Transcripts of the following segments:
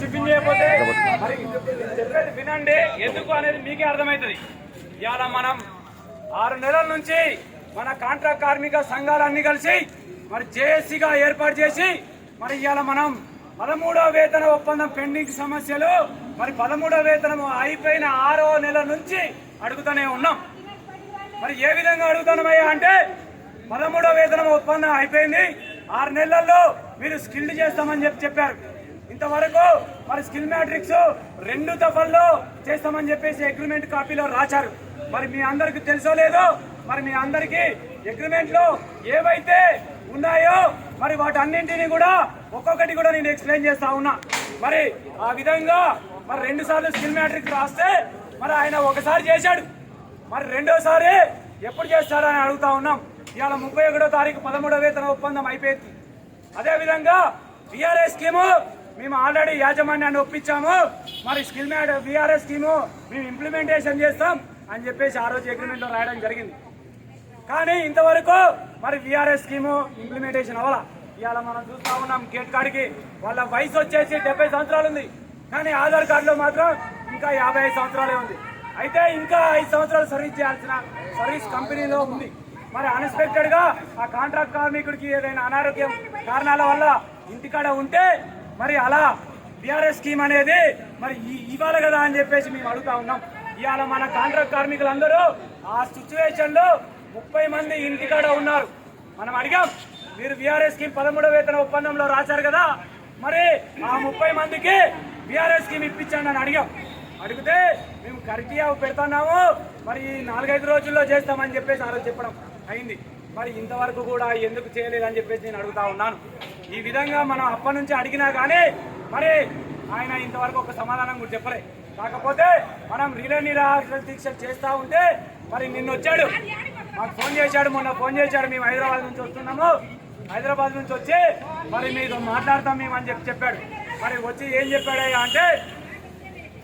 Tiffin చేయకపోతే మరి చెప్పేది వినండి, ఎందుకు అనేది మీకే అర్థమవుతుంది. ఇవాళ మనం 6 నెలల నుంచి మన కాంట్రాక్ట్ కార్మిక సంఘాలన్నీ కలిసి మరి జేఏసీగా ఏర్పాటు చేసి మరి ఇవాళ మనం 13వ వేతన ఒప్పందం పెండింగ్ సమస్యలు మరి 13వ వేతనం అయిపోయిన 6వ నెల నుంచి అడుగుతూనే ఉన్నాం. మరి ఏ విధంగా అడుగుతున్నామయ్యా అంటే 13వ వేతనం ఒప్పందం అయిపోయింది, 6 నెలల్లో మీరు స్కిల్డ్ చేస్తామని చెప్పారు. ఇంతవరకు మరి స్కిల్ మ్యాట్రిక్స్ 2 దఫల్లో చేస్తామని చెప్పేసి అగ్రిమెంట్ కాపీలో రాశారు. మరి మీ అందరికి తెలుసో లేదో, మరి మీ అందరికి అగ్రిమెంట్ లో ఏవైతే ఉన్నాయో మరి వాటన్నింటినీ కూడా ఒక్కొక్కటి కూడా నేను ఎక్స్ప్లెయిన్ చేస్తా ఉన్నా. మరి ఆ విధంగా మరి 2 సార్లు స్కిల్ మ్యాట్రిక్స్ రాస్తే మరి ఆయన ఒకసారి చేశాడు, మరి రెండోసారి ఎప్పుడు చేస్తాడని అడుగుతా ఉన్నాం. ఇవాళ 31వ తారీఖు 13వ వేతన ఒప్పందం అయిపోయింది. అదేవిధంగా విఆర్ఎస్ స్కీము మేము ఆల్రెడీ యాజమాన్యాన్ని ఒప్పించాము, మరి స్కిల్ విఆర్ఎస్ స్కీము మేము ఇంప్లిమెంటేషన్ చేస్తాం అని చెప్పేసి ఆ రోజు అగ్రిమెంట్లో రాయడం జరిగింది. కానీ ఇంతవరకు మరి విఆర్ఎస్ స్కీము ఇంప్లిమెంటేషన్ అవ్వాల. ఇవాళ మనం చూస్తా ఉన్నాం, గేట్ కార్డుకి వాళ్ళ వయసు వచ్చేసి 70 సంవత్సరాలు ఉంది, కానీ ఆధార్ కార్డులో మాత్రం ఇంకా 55 సంవత్సరాలే ఉంది. అయితే ఇంకా 5 సంవత్సరాలు సర్వీస్ చేయాల్సిన సర్వీస్ కంపెనీలో ఉంది. మరి అన్ఎక్స్పెక్టెడ్ గా ఆ కాంట్రాక్ట్ కార్మికుడికి ఏదైనా అనారోగ్యం కారణాల వల్ల ఇంటికాడ ఉంటే మరి అలా విఆర్ఎస్ స్కీమ్ అనేది మరి ఇవ్వాలి కదా అని చెప్పేసి మేము అడుగుతా ఉన్నాం. ఇవాళ మన కాంట్రాక్ట్ కార్మికులందరూ ఆ సిచ్యువేషన్ లో 30 మంది ఇంటికాడ ఉన్నారు. మనం అడిగాం, మీరు విఆర్ఎస్ స్కీమ్ 13వ వేతన ఒప్పందంలో రాశారు కదా, మరి ఆ 30 మందికి విఆర్ఎస్ స్కీమ్ ఇప్పించండి అని అడిగాం. అడిగితే మేము కరిటియా పెడుతున్నాము, మరి 4-5 రోజుల్లో చేస్తామని చెప్పేసి ఆ రోజు చెప్పడం అయింది. మరి ఇంతవరకు కూడా ఎందుకు చేయలేదని చెప్పేసి నేను అడుగుతా ఉన్నాను. ఈ విధంగా మనం అప్పటి నుంచి అడిగినా కానీ మరి ఆయన ఇంతవరకు ఒక సమాధానం కూడా చెప్పలే. కాకపోతే మనం రిలే నిరాహార దీక్ష చేస్తూ ఉంటే మరి నిన్న వచ్చాడు, మాకు ఫోన్ చేశాడు, మొన్న ఫోన్ చేశాడు, మేము హైదరాబాద్ నుంచి వస్తున్నాము, హైదరాబాద్ నుంచి వచ్చి మరి మీతో మాట్లాడతాం మేము అని చెప్పాడు. మరి వచ్చి ఏం చెప్పాడు అంటే,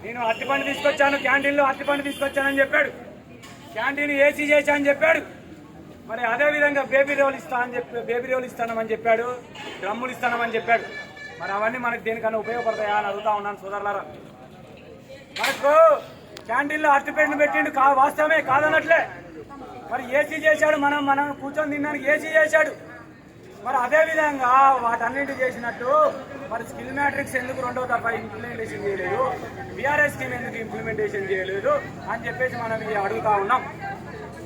నేను అరటిపండు తీసుకొచ్చాను, క్యాంటీన్లో అరటిపండు తీసుకొచ్చానని చెప్పాడు, క్యాంటీన్ ఏసీ చేశానని చెప్పాడు. మరి అదేవిధంగా బేబీ రోల్ ఇస్తానని చెప్పాడు, డ్రమ్ములు ఇస్తానని చెప్పాడు. మరి అవన్నీ మనకు దేనికన్నా ఉపయోగపడతాయా అని అడుగుతా ఉన్నాను సోదరులారా. మనకు క్యాంటీన్లో అరటిపండు పెట్టిండు వాస్తవమే, కాదనట్లే. మరి ఏసీ చేశాడు, మనం కూర్చొని తినడానికి ఏసీ చేశాడు. మరి అదేవిధంగా వాటన్నింటి చేసినట్టు మరి స్కిల్ మ్యాట్రిక్స్ ఎందుకు 2వ దఫా ఇంప్లిమెంటేషన్ చేయలేదు, విఆర్ఎస్ స్కీమ్ ఎందుకు ఇంప్లిమెంటేషన్ చేయలేదు అని చెప్పేసి మనం అడుగుతా ఉన్నాం.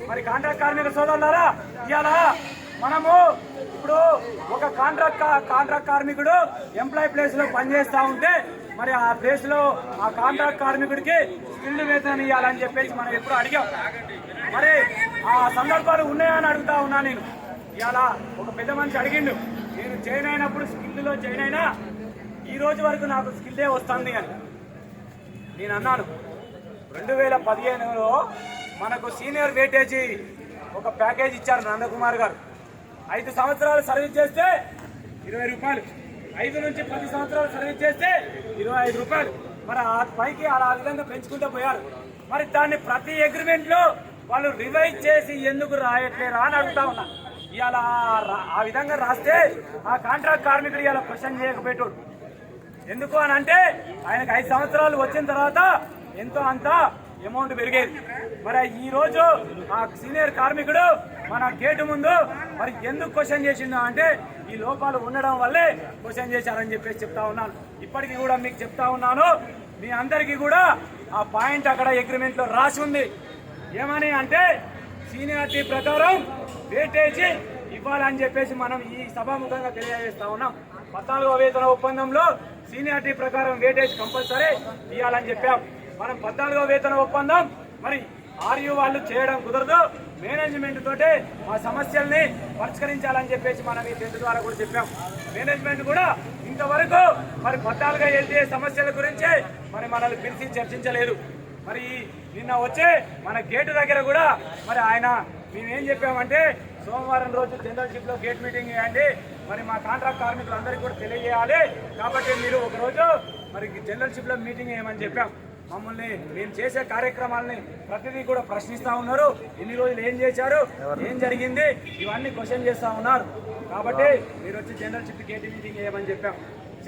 మరి కాంట్రాక్ట్ కార్మిక సోదరులారా, ఇవాళ మనము ఇప్పుడు ఒక కాంట్రాక్ట్ కార్మికుడు ఎంప్లాయ్ ప్లేస్ లో పనిచేస్తా ఉంటే మరి ఆ ప్లేస్ లో ఆ కాంట్రాక్ట్ కార్మికుడికి స్కిల్డ్ వేతనం ఇవ్వాలని చెప్పేసి మనం ఎప్పుడు అడిగాం. మరి ఆ సందర్భాలు ఉన్నాయని అడుగుతా ఉన్నా నేను. ఇవాళ ఒక పెద్ద మనిషి అడిగిండు, నేను జాయిన్ అయినప్పుడు స్కిల్లో జాయిన్ అయినా ఈ రోజు వరకు నాకు స్కిల్డే వస్తుంది అని. నేను అన్నాను, 2015లో మనకు సీనియర్ వెయిటేజీ ఒక ప్యాకేజ్ ఇచ్చారు నందకుమార్ గారు. 5 సంవత్సరాలు సర్వీస్ చేస్తే 20 రూపాయలు, 5 నుంచి 10 సంవత్సరాలు సర్వీస్ చేస్తే 25 రూపాయలు. మరి ఆ పైకి అలా విధంగా పెంచుకుంటూ పోయారు. మరి దాన్ని ప్రతి అగ్రిమెంట్ లో వాళ్ళు రివైజ్ చేసి ఎందుకు రాయట్లేరా అని అడుగుతా ఉన్నా. ఇవాళ ఆ విధంగా రాస్తే ఆ కాంట్రాక్ట్ కార్మికుడు ఇవాళ క్వశ్చన్ చేయకపోయేటోడు. ఎందుకు అని అంటే ఆయనకు 5 సంవత్సరాలు వచ్చిన తర్వాత ఎంతో అంత అమౌంట్ పెరిగేది. మరి ఈ రోజు ఆ సీనియర్ కార్మికుడు మన గేటు ముందు మరి ఎందుకు క్వశ్చన్ చేసిందో అంటే ఈ లోపాలు ఉండడం వల్లే క్వశ్చన్ చేశారని చెప్పేసి చెప్తా ఉన్నాను. ఇప్పటికీ కూడా మీకు చెప్తా ఉన్నాను, మీ అందరికీ కూడా ఆ పాయింట్ అక్కడ అగ్రిమెంట్ లో రాసి ఉంది. ఏమని అంటే సీనియారిటీ ప్రకారం వేటేజీ ఇవ్వాలని చెప్పేసి మనం ఈ సభాముఖంగా తెలియజేస్తా ఉన్నాం. 14వ వేతన ఒప్పందంలో సీనియారిటీ ప్రకారం వేటేజ్ కంపల్సరీ ఇవ్వాలని చెప్పాం. మనం 14వ వేతన ఒప్పందం మరి ఆర్యూ వాళ్ళు చేయడం కుదరదు, మేనేజ్మెంట్ తోటే ఆ సమస్యల్ని పరిష్కరించాలని చెప్పేసి మనం ఈ టెంట్ ద్వారా కూడా చెప్పాం. మేనేజ్మెంట్ కూడా ఇంతవరకు మరి 14గా ఎల్టీఏ సమస్యల గురించి మరి మనల్ని పిలిచి చర్చించలేదు. మరి నిన్న వచ్చే మన గేటు దగ్గర కూడా మరి ఆయన మేమేం చెప్పామంటే సోమవారం రోజు జనరల్షిప్ లో గేట్ మీటింగ్ చేయండి, మరి మా కాంట్రాక్ట్ కార్మికులందరికీ కూడా తెలియజేయాలి, కాబట్టి మీరు ఒక రోజు మరి జనరల్షిప్ లో మీటింగ్ చేయమని చెప్పాం. మమ్మల్ని మేము చేసే కార్యక్రమాలని ప్రతిదీ కూడా ప్రశ్నిస్తా ఉన్నారు. ఎన్ని రోజులు ఏం చేశారు, ఏం జరిగింది, ఇవన్నీ క్వశ్చన్ చేస్తా ఉన్నారు. కాబట్టి మీరు వచ్చి జనరల్షిప్ గేట్ మీటింగ్ చేయమని చెప్పాం.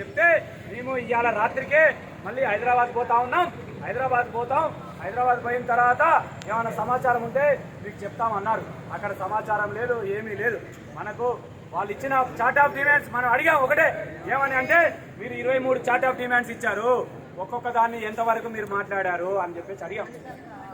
చెప్తే మేము ఇవాళ రాత్రికే మళ్ళీ హైదరాబాద్ పోతా ఉన్నాం. హైదరాబాద్ పోతాం. హైదరాబాద్ పోయిన తర్వాత ఏమైనా సమాచారం ఉంటే మీకు చెప్తామన్నారు. అక్కడ సమాచారం లేదు, ఏమీ లేదు. మనకు వాళ్ళు ఇచ్చిన చార్ట్ ఆఫ్ డిమాండ్స్ మనం అడిగాం ఒకటే, ఏమని అంటే మీరు 23 చార్ట్ ఆఫ్ డిమాండ్స్ ఇచ్చారు, ఒక్కొక్క దాన్ని ఎంతవరకు మీరు మాట్లాడారు అని చెప్పేసి అడిగాం.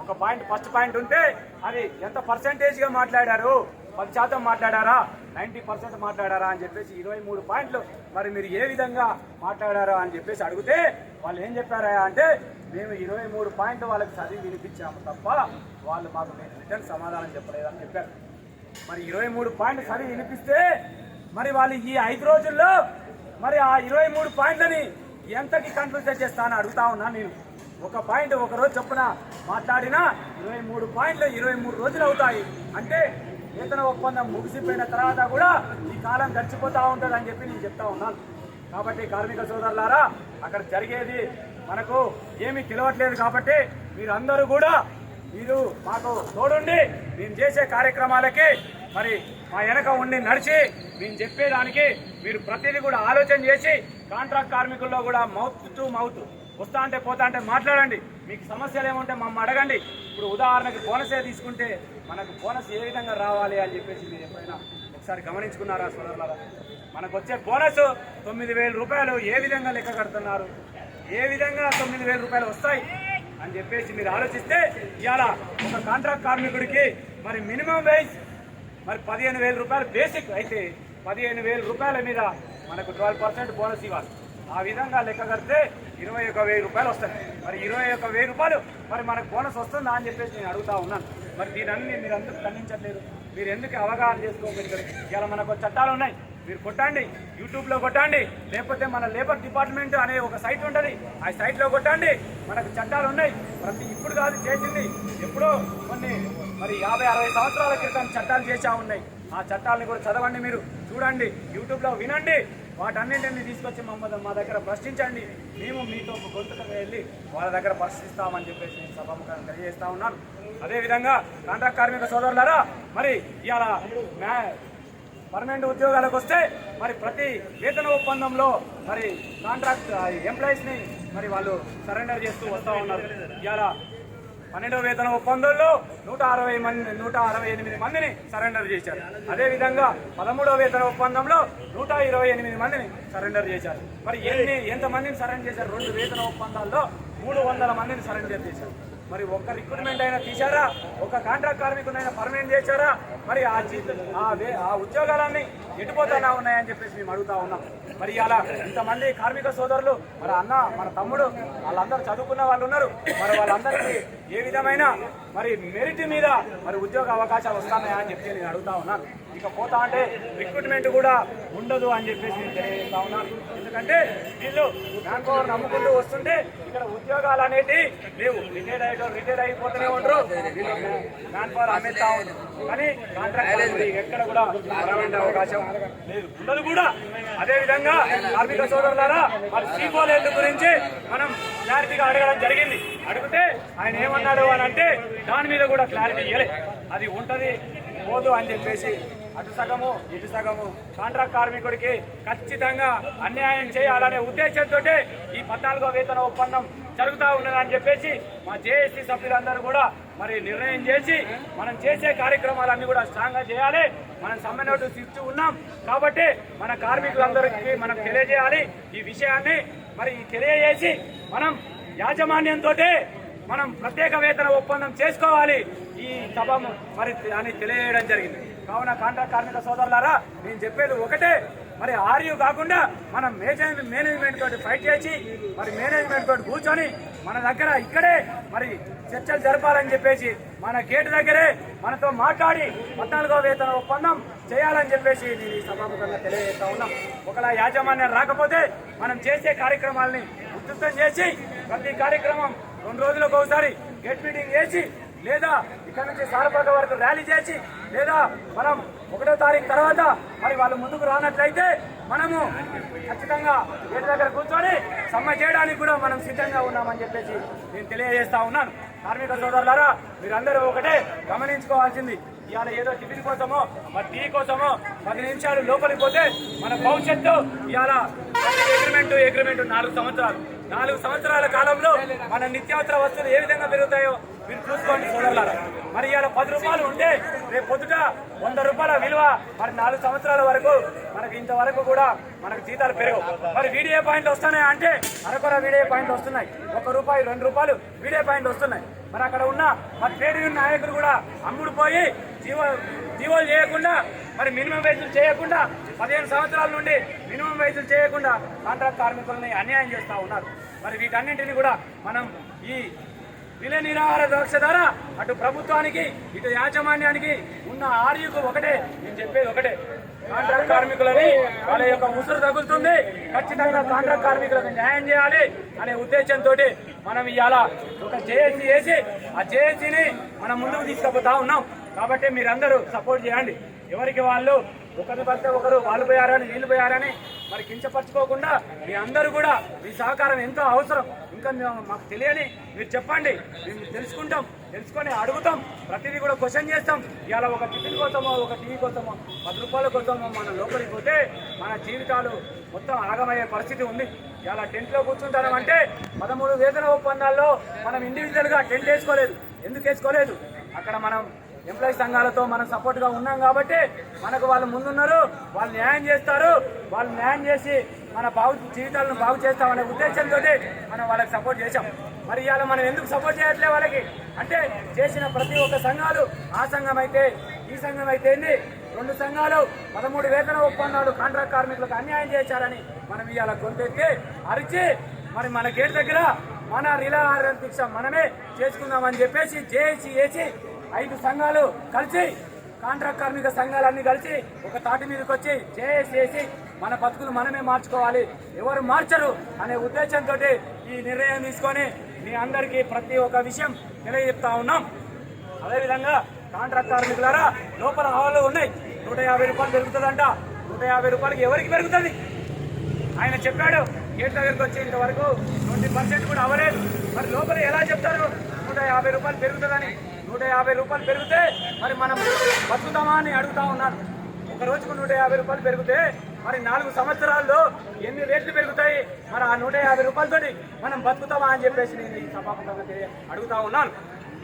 ఒక పాయింట్, ఫస్ట్ పాయింట్ ఉంటే అది ఎంత పర్సెంటేజ్గా మాట్లాడారు, 10% మాట్లాడారా, 90% మాట్లాడారా అని చెప్పేసి 23 పాయింట్లు మరి మీరు ఏ విధంగా మాట్లాడారా అని చెప్పేసి అడిగితే వాళ్ళు ఏం చెప్పారా అంటే మేము 23 పాయింట్లు వాళ్ళకి చదివి వినిపించాము తప్ప వాళ్ళు మాకు రిటర్న్ సమాధానం చెప్పలేదని చెప్పారు. మరి 23 పాయింట్లు చదివి వినిపిస్తే మరి వాళ్ళు ఈ 5 రోజుల్లో మరి ఆ 23 పాయింట్లని ఎంతకి కన్క్లూజన్ చేస్తానని అడుగుతా ఉన్నా నేను. ఒక పాయింట్ ఒక రోజు చొప్పున మాట్లాడినా 23 పాయింట్లు 23 రోజులు అవుతాయి. అంటే వేతన ఒప్పందం ముగిసిపోయిన తర్వాత కూడా ఈ కాలం గడిచిపోతూ ఉంటుంది అని చెప్పి నేను చెప్తా ఉన్నాను. కాబట్టి కార్మిక సోదరులారా, అక్కడ జరిగేది మనకు ఏమీ తెలియట్లేదు. కాబట్టి మీరందరూ కూడా మీరు మాకు తోడుండి మేము చేసే కార్యక్రమాలకి మరి మా వెనక ఉండి నడిచి మేము చెప్పేదానికి మీరు ప్రతిదీ కూడా ఆలోచన చేసి కాంట్రాక్ట్ కార్మికుల్లో కూడా మౌత్ టు మౌత్ వస్తా అంటే పోతా అంటే మాట్లాడండి. మీకు సమస్యలు ఏముంటే మమ్మల్ని అడగండి. ఇప్పుడు ఉదాహరణకి బోనసే తీసుకుంటే మనకు బోనస్ ఏ విధంగా రావాలి అని చెప్పేసి మీరు ఎప్పుడైనా ఒకసారి గమనించుకున్నారా సోదరులారా? మనకు వచ్చే బోనస్ 9,000 రూపాయలు ఏ విధంగా లెక్క కడుతున్నారు, ఏ విధంగా 9,000 రూపాయలు వస్తాయి అని చెప్పేసి మీరు ఆలోచిస్తే ఇవాళ ఒక కాంట్రాక్ట్ కార్మికుడికి మరి మినిమం వేజ్ మరి 15,000 రూపాయలు బేసిక్ అయితే 15,000 రూపాయల మీద మనకు 12% బోనస్ ఇవ్వాలి. ఆ విధంగా లెక్క కడితే 21,000 రూపాయలు వస్తాయి. మరి 21,000 రూపాయలు మరి మనకు బోనస్ వస్తుందా అని చెప్పేసి నేను అడుగుతా ఉన్నాను. మరి దీనన్నీ మీరు ఎందుకు ఖండించట్లేదు? మీరు ఎందుకు అవగాహన చేసుకోగలిగారు? ఇలా మనకు చట్టాలు ఉన్నాయి, మీరు కొట్టండి, యూట్యూబ్లో కొట్టండి, లేకపోతే మన లేబర్ డిపార్ట్మెంట్ అనే ఒక సైట్ ఉంటుంది, ఆ సైట్లో కొట్టండి. మనకు చట్టాలు ఉన్నాయి. ప్రతి ఇప్పుడు కాదు చేసింది, ఎప్పుడో కొన్ని మరి 50-60 సంవత్సరాల క్రితం చట్టాలు చేసా ఉన్నాయి. ఆ చట్టాలను కూడా చదవండి, మీరు చూడండి, యూట్యూబ్లో వినండి. వాటన్నింటినీ తీసుకొచ్చి మా దగ్గర ప్రశ్నించండి. మేము మీతో గొంతుకు వెళ్ళి వాళ్ళ దగ్గర ప్రశ్నిస్తామని చెప్పేసి నేను సభాముఖంగా తెలియజేస్తా ఉన్నాను. అదేవిధంగా కాంట్రాక్ట్ కార్మిక సోదరులారా, మరి ఇవాళ పర్మనెంట్ ఉద్యోగాలకు వస్తే మరి ప్రతి వేతన ఒప్పందంలో మరి కాంట్రాక్ట్ ఎంప్లాయీస్ని మరి వాళ్ళు సరెండర్ చేస్తూ వస్తూ ఉన్నారు. ఇవాళ 12వ వేతన ఒప్పందంలో 168 మందిని సరెండర్ చేశారు. అదేవిధంగా 13వ వేతన ఒప్పందంలో 128 మందిని సరెండర్ చేశారు. మరి ఎంతమందిని సరెండర్ చేశారు? 2 వేతన ఒప్పందాల్లో 300 మందిని సరెండర్ చేశారు. మరి ఒక్క రిక్రూట్మెంట్ అయినా తీశారా? ఒక కాంట్రాక్ట్ కార్మికునైనా పర్మనెంట్ చేశారా? మరి ఆ ఉద్యోగాలన్నీ ఎటుపోతానా ఉన్నాయని చెప్పేసి మేము అడుగుతా ఉన్నాం. మరి అలా ఇంతమంది కార్మిక సోదరులు, మరి అన్న, మన తమ్ముడు, వాళ్ళందరూ చదువుకున్న వాళ్ళు ఉన్నారు. మరి వాళ్ళందరికీ ఏ విధమైన మరి మెరిట్ మీద మరి ఉద్యోగ అవకాశాలు వస్తున్నాయా అని చెప్పి నేను అడుగుతా ఉన్నాను. ఇక పోతా అంటే రిక్రూట్మెంట్ కూడా ఉండదు అని చెప్పేసి నేను తెలియజేస్తా ఉన్నాను. ఎందుకంటే వీళ్ళు మ్యాన్ పవర్ నమ్ముకుంటూ వస్తుంటే ఇక్కడ ఉద్యోగాలు అనేవి లేవు. రిటైర్ అయిపోతూనే ఉంటారు, మ్యాన్ పవర్ అమ్మేస్తా ఉంటారు. కానీ కాంట్రాక్ట్ ఎక్కడ కూడా పర్మనెంట్ అవకాశం లేదు, ఉండదు కూడా. అదేవిధంగా కార్మిక సోదరులారా, మరి సీపోలేండ్ గురించి మనం క్లారిటీగా అడగడం జరిగింది. అడిగితే ఆయన ఏమన్నాడు అని అంటే దాని మీద కూడా క్లారిటీ ఇవ్వలే. అది ఉంటది పోదు అని చెప్పేసి అటు సగము ఇటు సగము కాంట్రాక్ట్ కార్మికుడికి ఖచ్చితంగా అన్యాయం చేయాలనే ఉద్దేశంతో ఈ 14వ వేతన ఒప్పందం జరుగుతూ ఉన్నదని చెప్పేసి మా జేఏసీ సభ్యులందరూ కూడా మరి నిర్ణయం చేసి మనం చేసే కార్యక్రమాలన్నీ కూడా స్ట్రాంగ్గా చేయాలి. మనం సమ్మె నోటీస్ ఇస్తూ ఉన్నాం కాబట్టి మన కార్మికులందరికీ మనం తెలియజేయాలి ఈ విషయాన్ని. మరి తెలియజేసి మనం యాజమాన్యంతో మనం ప్రత్యేక వేతన ఒప్పందం చేసుకోవాలి ఈ సభ మరి అని తెలియజేయడం జరిగింది. కావున కాంట్రాక్ట్ కార్మిక సోదరులారా, నేను చెప్పేది ఒకటే, మరి ఆర్యూ కాకుండా మనం మేనేజ్మెంట్ తోటి ఫైట్ చేసి మరి మేనేజ్మెంట్ తోటి కూర్చొని మన దగ్గర ఇక్కడే మరి చర్చలు జరపాలని చెప్పేసి మన గేటు దగ్గరే మనతో మాట్లాడి 14వ వేతన ఒప్పందం చేయాలని చెప్పేసి నేను ఈ సభాముఖంగా తెలియజేస్తా ఉన్నాం. ఒకలా యాజమాన్యం రాకపోతే మనం చేసే కార్యక్రమాలని ఉధృతం చేసి ప్రతి కార్యక్రమం 2 రోజులకు ఒకసారి గేట్ మీటింగ్ చేసి, లేదా ఇక్కడ నుంచి సారపాక వరకు ర్యాలీ చేసి, లేదా మనం 1వ తారీఖు తర్వాత మరి వాళ్ళు ముందుకు రానట్లయితే మనము ఖచ్చితంగా గేట్ దగ్గర కూర్చొని సమ్మె చేయడానికి కూడా మనం సిద్ధంగా ఉన్నామని చెప్పేసి నేను తెలియజేస్తా ఉన్నాను. కార్మిక సోదరులారా, మీరందరూ ఒకటే గమనించుకోవాల్సింది, ఇవాళ ఏదో టిఫిన్ కోసమో మరి టీ కోసమో 10 నిమిషాలు లోపలికి పోతే మన భవిష్యత్తు ఇవాళ అగ్రిమెంట్ 4 సంవత్సరాల కాలంలో మన నిత్యావసర వస్తువులు ఏ విధంగా పెరుగుతాయో మీరు చూసుకోండి సోదరులారా. మరి ఇవాళ 10 రూపాయలు ఉంటే రేపు పొద్దుట 100 రూపాయల విలువ. మరి 4 సంవత్సరాల వరకు మనకి ఇంతవరకు కూడా మనకు జీతాలు పెరగవు. మరి వీడియో పాయింట్లు వస్తున్నాయి అంటే అరకొర వీడియో పాయింట్లు వస్తున్నాయి, 1 రూపాయి 2 రూపాయలు వీడియో పాయింట్లు వస్తున్నాయి. మరి అక్కడ ఉన్న మరి ట్రేడ్ యూనియన్ నాయకులు కూడా అమ్ముడుపోయి జీవోలు చేయకుండా, మరి మినిమం వేజులు చేయకుండా, 15 సంవత్సరాల నుండి మినిమం వేజులు చేయకుండా కాంట్రాక్ట్ కార్మికులని అన్యాయం చేస్తూ ఉన్నారు. మరి వీటన్నింటినీ కూడా మనం ఈ విలే నిరాహార దీక్ష ద్వారా అటు ప్రభుత్వానికి ఇటు యాజమాన్యానికి ఉన్న ఆర్యుకు ఒకటే నేను చెప్పేది ఒకటే, కాంట్రాక్ట్ కార్మికులని వాళ్ళ యొక్క ఉసురు తగులుతుంది, ఖచ్చితంగా కాంట్రాక్ట్ కార్మికులకు న్యాయం చేయాలి అనే ఉద్దేశంతో మనం ఇవాళ ఒక జేఏసీ వేసి ఆ జేఏసీని మనం ముందుకు తీసుకుపోతా ఉన్నాం. కాబట్టి మీరందరూ సపోర్ట్ చేయండి. ఎవరికి వాళ్ళు ఒకరిని పడితే ఒకరు వాళ్ళు పోయారని వీళ్ళు పోయారని మరి కించపరచుకోకుండా మీ అందరూ కూడా మీ సహకారం ఎంతో అవసరం. ఇంకా మాకు తెలియని మీరు చెప్పండి, మేము తెలుసుకొని అడుగుతాం, ప్రతిదీ కూడా క్వశ్చన్ చేస్తాం. ఇవాళ ఒక టిఫిన్ కోసమో ఒక టీవీ కోసమో 10 రూపాయల కోసమో మన లోపలికి పోతే మన జీవితాలు మొత్తం ఆగమయ్యే పరిస్థితి ఉంది. ఇలా టెంట్లో కూర్చుంటామంటే 13 వేతన ఒప్పందాల్లో మనం ఇండివిజువల్గా టెంట్ వేసుకోలేదు. ఎందుకు వేసుకోలేదు? అక్కడ మనం ఎంప్లాయీ సంఘాలతో మనం సపోర్ట్గా ఉన్నాం కాబట్టి మనకు వాళ్ళు ముందున్నారు, వాళ్ళు న్యాయం చేస్తారు, వాళ్ళు న్యాయం చేసి మన జీవితాలను బాగు చేస్తామనే ఉద్దేశంతో మనం వాళ్ళకి సపోర్ట్ చేశాం. మరి ఇవాళ మనం ఎందుకు సపోర్ట్ చేయట్లే వాళ్ళకి అంటే చేసిన ప్రతి ఒక్క సంఘాలు, ఆ సంఘం అయితే ఈ సంఘం అయితే 2 సంఘాలు 13 వేతన ఒప్పందాలు కాంట్రాక్ట్ కార్మికులకు అన్యాయం చేశారని మనం ఇవాళ గొంతెత్తి అరిచి మరి మన గేట్ దగ్గర మన నిరాహార దీక్ష మనమే చేసుకుందామని చెప్పేసి జేఏసీ వేసి 5 సంఘాలు కలిసి కాంట్రాక్ట్ కార్మిక సంఘాలన్నీ కలిసి ఒక తాటి మీదకి వచ్చి జేఏసీ వేసి మన బతుకులు మనమే మార్చుకోవాలి, ఎవరు మార్చరు అనే ఉద్దేశంతో ఈ నిర్ణయం తీసుకొని మీ అందరికీ ప్రతి ఒక్క విషయం తెలియజెప్తా ఉన్నాం. అదేవిధంగా కాంట్రాక్ట్ కార్మికులారా లోపల హాల్లో ఉన్నాయి 150 రూపాయలు పెరుగుతుందంట. 150 రూపాయలకి ఎవరికి పెరుగుతుంది? ఆయన చెప్పాడు గేట్ దగ్గరికి వచ్చి ఇంతవరకు 20% కూడా అవ్వలేదు. మరి లోపల ఎలా చెప్తారు 150 రూపాయలు పెరుగుతుందని? 150 రూపాయలు పెరిగితే మరి మనం బతుకుతామా అని అడుగుతా ఉన్నాను. ఒక రోజుకు 150 రూపాయలు పెరిగితే మరి 4 సంవత్సరాల్లో ఎన్ని రేట్లు పెరుగుతాయి? మరి ఆ 150 రూపాయలతో మనం బతుకుతామా అని చెప్పేసి నేను ఈ సభాపంగా అడుగుతా ఉన్నాను.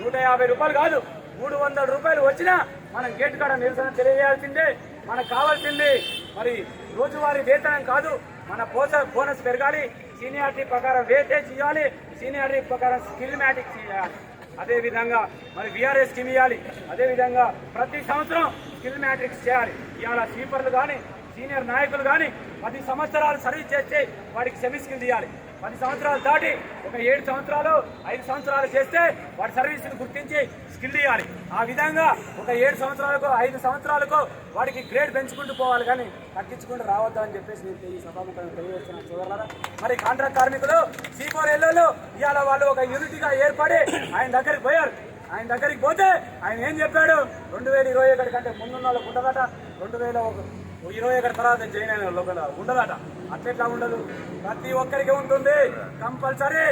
150 రూపాయలు కాదు, 300 రూపాయలు వచ్చినా మనం గేట్ కాడ నిరసన తెలియజేయాల్సిందే. మనకు కావాల్సింది మరి రోజువారీ వేతనం కాదు, మన బోనస్ పెరగాలి, సీనియారిటీ ప్రకారం వేటేజ్ ఇవ్వాలి, సీనియారిటీ ప్రకారం స్కిల్ మ్యాటిక్స్ ఇవ్వాలి, అదేవిధంగా మరి విఆర్ఎస్ స్కీమ్ ఇవ్వాలి, అదేవిధంగా ప్రతి సంవత్సరం స్కిల్ మ్యాట్రిక్స్ చేయాలి. ఇవాళ స్వీపర్లు కానీ సీనియర్ నాయకులు కానీ 10 సంవత్సరాలు సర్వీస్ చేస్తే వాడికి సెమీ స్కిల్ ఇవ్వాలి. 10 సంవత్సరాలు దాటి ఒక 7 సంవత్సరాలు 5 సంవత్సరాలు చేస్తే వాడి సర్వీస్ని గుర్తించి స్కిల్ ఇవ్వాలి. ఆ విధంగా ఒక 7 సంవత్సరాలకు 5 సంవత్సరాలకు వాడికి గ్రేడ్ పెంచుకుంటూ పోవాలి, కానీ తగ్గించుకుంటూ రావద్దు అని చెప్పేసి నేను ఈ సభాముఖంగా తెలియజేస్తున్నాను సోదరులారా. మరి కాంట్రాక్ట్ కార్మికులు C4LO ఇవాళ వాళ్ళు ఒక యూనిటీగా ఏర్పడి ఆయన దగ్గరికి పోయారు. ఆయన దగ్గరికి పోతే ఆయన ఏం చెప్పాడు? 2021 కంటే ముందున్న వాళ్ళకు ఉండదట, 2021 తర్వాత జాయిన్ అయిన లోపల ఉండదట. అట్లెట్లా ఉండదు? ప్రతి ఒక్కరికి ఉంటుంది కంపల్సరీ.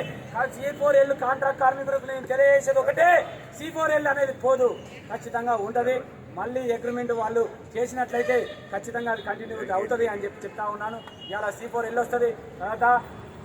C4L కాంట్రాక్ట్ కార్మికులకు నేను తెలియజేసేది ఒకటే, C4L అనేది పోదు, ఖచ్చితంగా ఉంటుంది. మళ్ళీ అగ్రిమెంట్ వాళ్ళు చేసినట్లయితే ఖచ్చితంగా అది కంటిన్యూటీ అవుతుంది అని చెప్తా ఉన్నాను. ఇలా C4L వస్తుంది, తర్వాత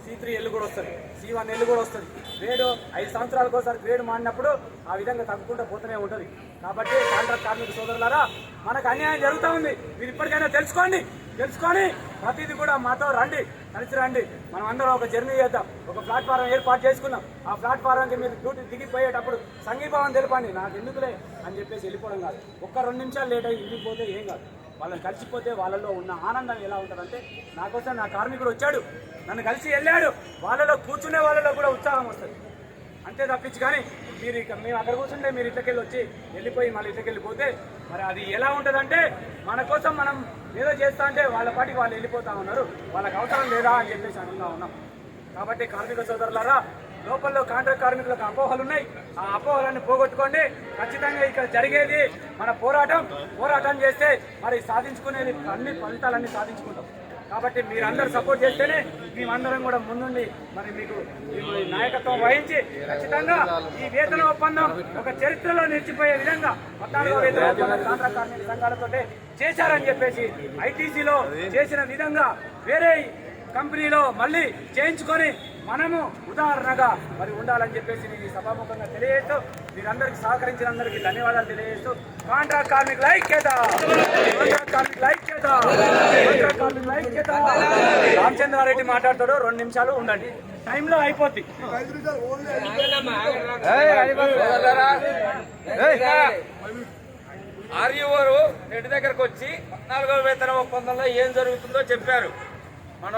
C3L కూడా వస్తుంది, C1L కూడా వస్తుంది. గ్రేడ్ 5 సంవత్సరాలకు ఒకసారి గ్రేడ్ మారినప్పుడు ఆ విధంగా తగ్గుకుంటూ పోతూనే ఉంటుంది. కాబట్టి కాంట్రాక్ట్ కార్మిక సోదరులారా మనకు అన్యాయం జరుగుతూ ఉంది, మీరు ఇప్పటికైనా తెలుసుకొని ప్రతిదీ కూడా మాతో రండి, కలిసి రండి. మనం అందరం ఒక జర్నీ చేద్దాం, ఒక ప్లాట్ఫారం ఏర్పాటు చేసుకున్నాం. ఆ ప్లాట్ఫారంకి మీరు డ్యూటీ దిగిపోయేటప్పుడు సంఘీభావం తెలపండి, నాకు ఎందుకులే అని చెప్పేసి వెళ్ళిపోవడం కాదు. ఒక్క 2 నిమిషాలు లేట్ అయ్యి ఇంటికి పోతే ఏం కాదు. వాళ్ళని కలిసిపోతే వాళ్ళలో ఉన్న ఆనందం ఎలా ఉంటుందంటే, నాకోసం నా కార్మికుడు వచ్చాడు, నన్ను కలిసి వెళ్ళాడు, వాళ్ళలో కూర్చునే వాళ్ళలో కూడా ఉత్సాహం వస్తుంది. అంతే తప్పించి కానీ మేము అక్కడ కూర్చుంటే మీరు ఇట్లకెళ్ళి వచ్చి వెళ్ళిపోయి మళ్ళీ ఇట్లకెళ్ళిపోతే మరి అది ఎలా ఉంటుందంటే, మన కోసం మనం ఏదో చేస్తా అంటే వాళ్ళ పాటికి వాళ్ళు వెళ్ళిపోతా ఉన్నారు, వాళ్ళకి అవసరం లేదా అని చెప్పేసి అనుకుంటా ఉన్నాం. కాబట్టి కార్మిక సోదరులారా లోపల్లో కాంట్రాక్ట్ కార్మికులకు అపోహలు ఉన్నాయి, ఆ అపోహలన్నీ పోగొట్టుకోండి. ఖచ్చితంగా ఇక్కడ జరిగేది మన పోరాటం చేస్తే మరి సాధించుకునేది అన్ని ఫలితాలన్నీ సాధించుకుంటాం. కాబట్టి మీరందరూ సపోర్ట్ చేస్తేనే మేమందరం కూడా ముందుండి మరి మీకు నాయకత్వం వహించి ఖచ్చితంగా ఈ వేతన ఒప్పందం ఒక చరిత్రలో నిలిచిపోయే విధంగా 14వ వేతన ఒప్పందం కాంట్రాక్ట్ కార్మిక సంఘాలతో చేశారని చెప్పేసి ఐటీసీలో చేసిన విధంగా వేరే కంపెనీలో మళ్ళీ చేయించుకొని మనము ఉదాహరణగా మరి ఉండాలని చెప్పేసి నేను ఈ సభాముఖంగా తెలియజేస్తూ మీరందరికీ సహకరించిన అందరికీ ధన్యవాదాలు తెలియజేస్తూ కాంట్రాక్ట్ కార్మికుల ఐక్యత, కాంట్రాక్ట్ కార్మికుల ఐక్యత, కాంట్రాక్ట్ కార్మికుల ఐక్యత. రామచంద్రారెడ్డి మాట్లాడతాడు, 2 నిమిషాలు ఉండండి, టైంలో అయిపోద్ది. ఆర్యూఆర్ రెడ్డి దగ్గరకు వచ్చి 14వ వేతన ఒప్పందంలో ఏం జరుగుతుందో చెప్పారు. మన